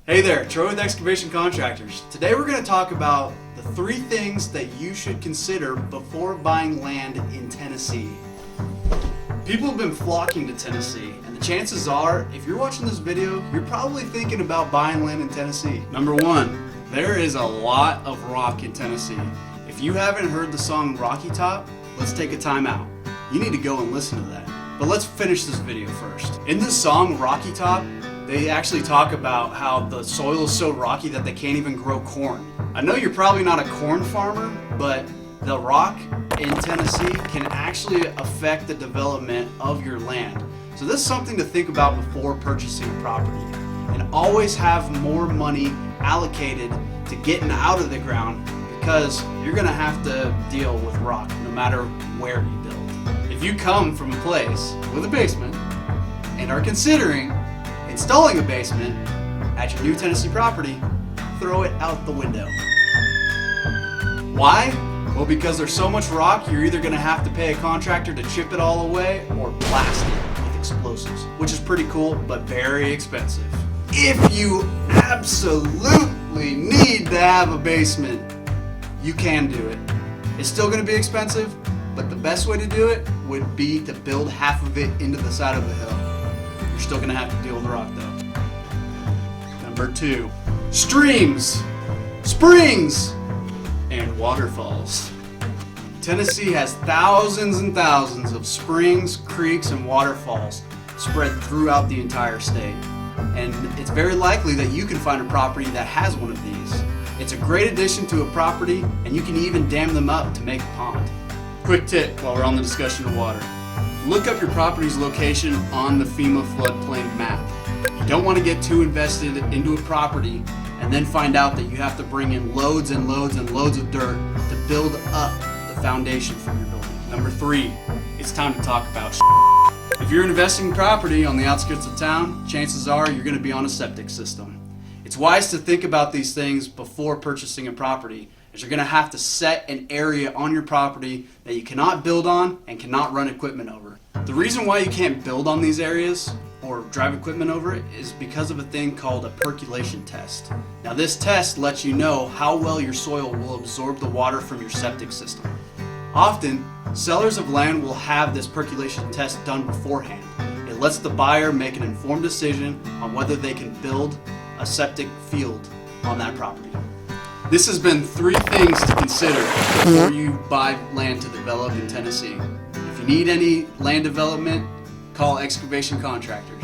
Hey there, Troy with Excavation Contractors. Today we're going to talk about the 3 things that you should consider before buying land in Tennessee. People have been flocking to Tennessee, and the chances are, if you're watching this video, you're probably thinking about buying land in Tennessee. Number 1, there is a lot of rock in Tennessee. If you haven't heard the song Rocky Top, let's take a time out. You need to go and listen to that. But let's finish this video first. In this song, Rocky Top, they actually talk about how the soil is so rocky that they can't even grow corn. I know you're probably not a corn farmer, but the rock in Tennessee can actually affect the development of your land. So this is something to think about before purchasing a property. And always have more money allocated to getting out of the ground, because you're gonna have to deal with rock no matter where you build. If you come from a place with a basement and are considering installing a basement at your new Tennessee property, throw it out the window. Why? Well, because there's so much rock, you're either going to have to pay a contractor to chip it all away or blast it with explosives, which is pretty cool, but very expensive. If you absolutely need to have a basement, you can do it. It's still going to be expensive, but the best way to do it would be to build half of it into the side of the hill. You're still going to have to deal with the rock though. Number 2, streams, springs, and waterfalls. Tennessee has thousands and thousands of springs, creeks, and waterfalls spread throughout the entire state. And it's very likely that you can find a property that has one of these. It's a great addition to a property, and you can even dam them up to make a pond. Quick tip while we're on the discussion of water. Look up your property's location on the FEMA floodplain map. You don't want to get too invested into a property and then find out that you have to bring in loads and loads and loads of dirt to build up the foundation for your building. Number 3, it's time to talk about If you're investing in property on the outskirts of town, chances are you're going to be on a septic system. It's wise to think about these things before purchasing a property, as you're going to have to set an area on your property that you cannot build on and cannot run equipment over. The reason why you can't build on these areas or drive equipment over it is because of a thing called a percolation test. Now this test lets you know how well your soil will absorb the water from your septic system. Often, sellers of land will have this percolation test done beforehand. It lets the buyer make an informed decision on whether they can build a septic field on that property. This has been 3 things to consider before you buy land to develop in Tennessee. If you need any land development, call Excavation Contractors.